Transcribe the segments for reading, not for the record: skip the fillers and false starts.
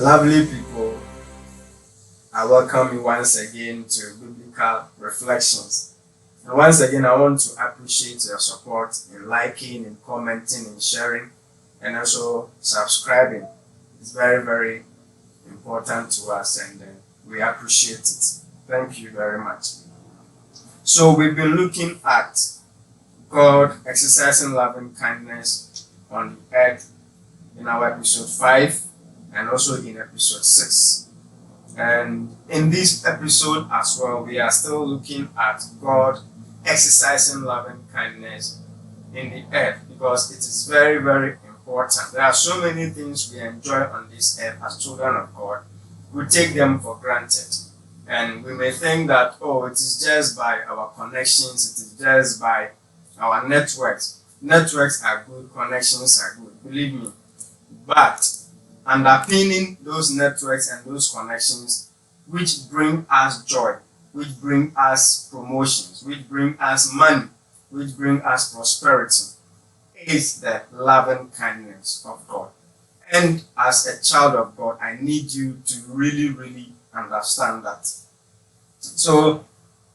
Lovely people, I welcome you once again to Biblical Reflections. And once again, I want to appreciate your support in liking, in commenting, in sharing, and also subscribing. It's very, very important to us, and we appreciate it. Thank you very much. So, we've been looking at God exercising loving kindness on the earth in our episode 5 and also in episode 6. And in this episode as well, we are still looking at God exercising loving kindness in the earth because it is very, very important. There are so many things we enjoy on this earth as children of God. We take them for granted. And we may think that, it is just by our connections, it is just by our networks. Networks are good, connections are good, believe me. But underpinning those networks and those connections which bring us joy, which bring us promotions, which bring us money, which bring us prosperity, is the loving kindness of God. And as a child of God, I need you to really, really understand that. So,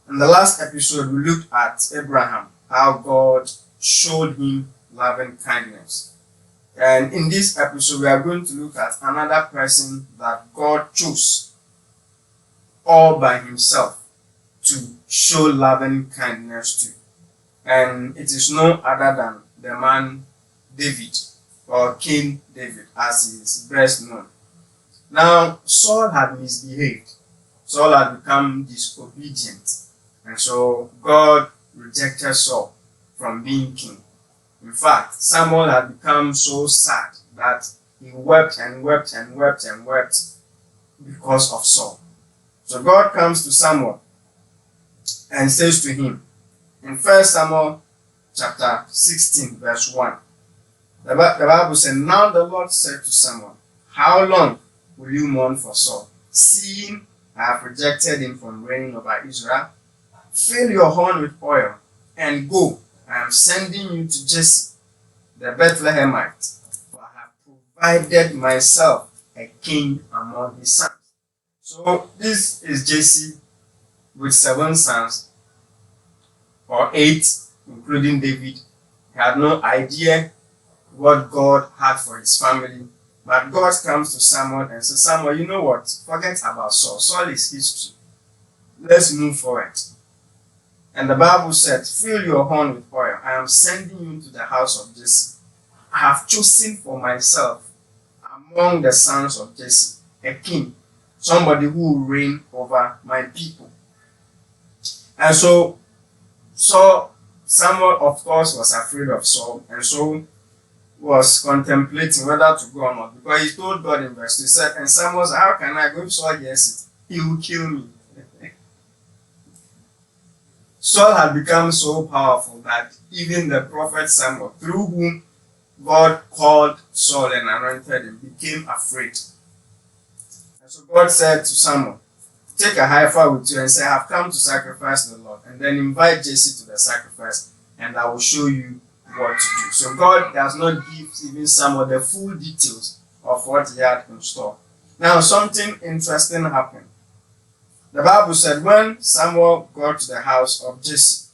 in the last episode, we looked at Abraham, how God showed him loving kindness. And in this episode, we are going to look at another person that God chose all by himself to show loving kindness to. And it is no other than the man David, or King David, as he is best known. Now, Saul had misbehaved. Saul had become disobedient. And so God rejected Saul from being king. In fact, Samuel had become so sad that he wept and wept and wept and wept because of Saul. So God comes to Samuel and says to him in 1 Samuel chapter 16 verse 1, the Bible says, "Now the Lord said to Samuel, how long will you mourn for Saul, seeing I have rejected him from reigning over Israel? Fill your horn with oil and go. I am sending you to Jesse, the Bethlehemite, for I have provided myself a king among his sons." So this is Jesse with 7 sons, or 8, including David. He had no idea what God had for his family. But God comes to Samuel and says, "Samuel, you know what? Forget about Saul. Saul is history. Let's move forward." And the Bible said, "Fill your horn with oil. I am sending you to the house of Jesse. I have chosen for myself among the sons of Jesse a king, somebody who will reign over my people." And so Samuel, of course, was afraid of Saul, and so was contemplating whether to go or not, because he told God in verse 2, he said, and Samuel said, "How can I go? If Saul hears it, he will kill me." Saul had become so powerful that even the prophet Samuel, through whom God called Saul and anointed him, became afraid. And so God said to Samuel, "Take a heifer with you and say, I have come to sacrifice the Lord, and then invite Jesse to the sacrifice, and I will show you what to do." So God does not give even Samuel the full details of what he had in store. Now, something interesting happened. The Bible said when Samuel got to the house of Jesse,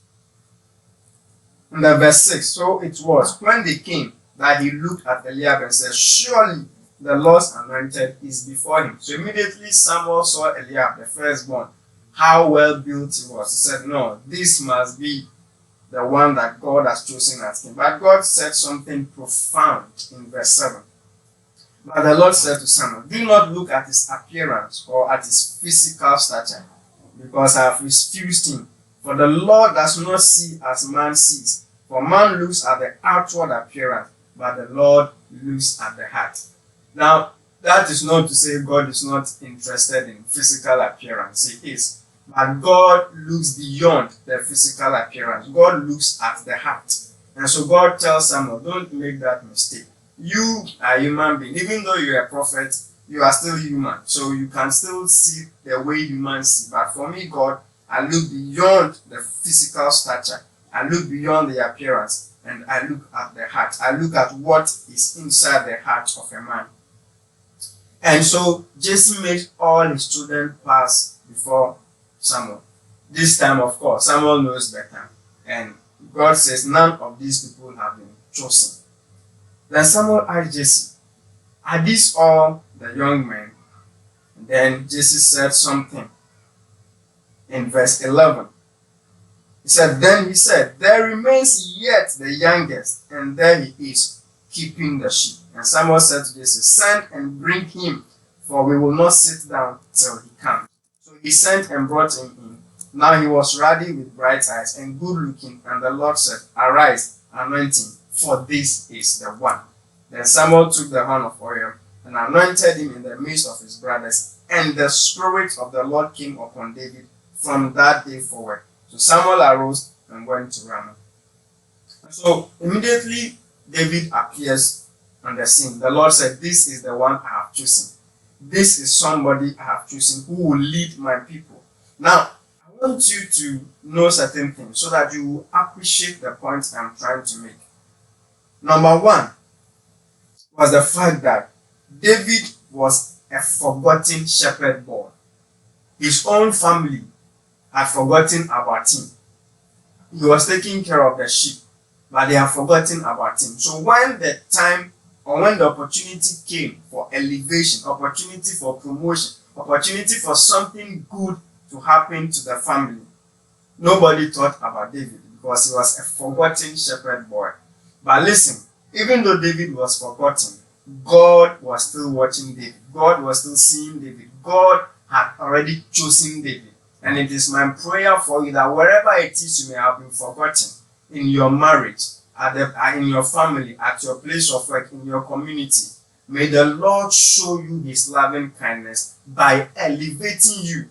in the verse 6, so it was when they came that he looked at Eliab and said, "Surely the Lord's anointed is before him." So immediately Samuel saw Eliab, the firstborn, how well built he was. He said, "No, this must be the one that God has chosen as king." But God said something profound in verse 7. But the Lord said to Samuel, "Do not look at his appearance or at his physical stature, because I have refused him. For the Lord does not see as man sees. For man looks at the outward appearance, but the Lord looks at the heart." Now, that is not to say God is not interested in physical appearance. He is. But God looks beyond the physical appearance. God looks at the heart. And so God tells Samuel, don't make that mistake. You are a human being. Even though you're a prophet, you are still human. So you can still see the way humans see. But for me, God, I look beyond the physical stature. I look beyond the appearance. And I look at the heart. I look at what is inside the heart of a man. And so Jesse made all his children pass before Samuel. This time, of course, Samuel knows better. And God says, none of these people have been chosen. Then Samuel asked Jesse, are these all the young men? And then Jesse said something in verse 11. Then he said, there remains yet the youngest, and there he is, keeping the sheep. And Samuel said to Jesse, send and bring him, for we will not sit down till he comes. So he sent and brought him in. Now he was ruddy with bright eyes and good looking, and the Lord said, arise, anoint him, for this is the one. Then Samuel took the horn of oil and anointed him in the midst of his brothers, and the Spirit of the Lord came upon David from that day forward. So Samuel arose and went to Ramah. So immediately David appears on the scene. The Lord said, this is the one I have chosen. This is somebody I have chosen who will lead my people. Now, I want you to know certain things so that you will appreciate the point I'm trying to make. Number one was the fact that David was a forgotten shepherd boy. His own family had forgotten about him. He was taking care of the sheep, but they have forgotten about him. So when the time or when the opportunity came for elevation, opportunity for promotion, opportunity for something good to happen to the family, nobody thought about David because he was a forgotten shepherd boy. But listen, even though David was forgotten, God was still watching David. God was still seeing David. God had already chosen David. And it is my prayer for you that wherever it is you may have been forgotten, in your marriage, in your family, at your place of work, in your community, may the Lord show you his loving kindness by elevating you.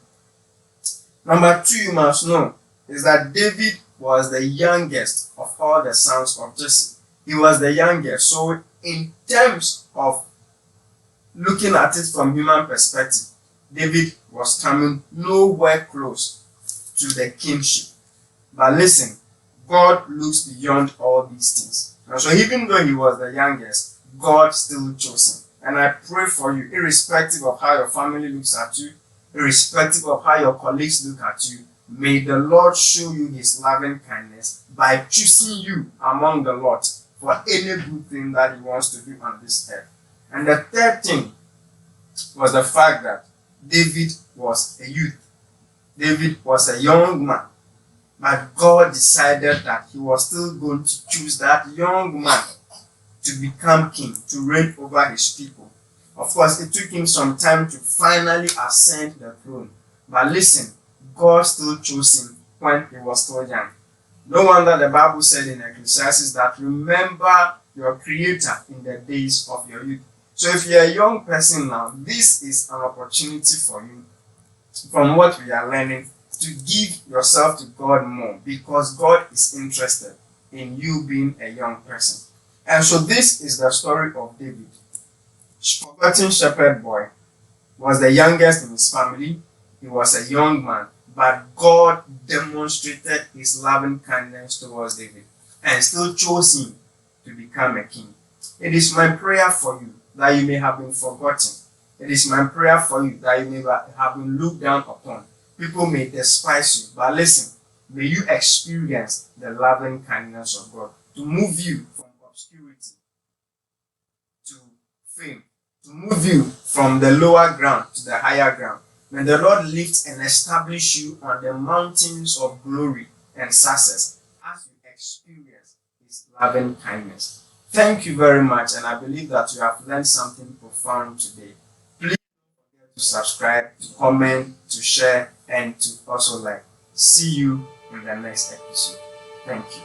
Number two, you must know is that David was the youngest of all the sons of Jesse. He was the youngest. So in terms of looking at it from human perspective, David was coming nowhere close to the kingship. But listen, God looks beyond all these things. And so even though he was the youngest, God still chose him. And I pray for you, irrespective of how your family looks at you, irrespective of how your colleagues look at you, may the Lord show you his loving kindness by choosing you among the lot for any good thing that he wants to do on this earth. And the third thing was the fact that David was a youth. David was a young man. But God decided that he was still going to choose that young man to become king, to reign over his people. Of course, it took him some time to finally ascend the throne. But listen, God still chose him when he was still young. No wonder the Bible said in Ecclesiastes that remember your Creator in the days of your youth. So if you're a young person now, this is an opportunity for you, from what we are learning, to give yourself to God more, because God is interested in you being a young person. And so this is the story of David. Forgotten shepherd boy, was the youngest in his family. He was a young man, but God demonstrated his loving kindness towards David and still chose him to become a king. It is my prayer for you that you may have been forgotten. It is my prayer for you that you may have been looked down upon. People may despise you, but listen, may you experience the loving kindness of God to move you from obscurity to fame, to move you from the lower ground to the higher ground. May the Lord lift and establish you on the mountains of glory and success as you experience his loving kindness. Thank you very much, and I believe that you have learned something profound today. Please don't forget to subscribe, to comment, to share, and to also like. See you in the next episode. Thank you.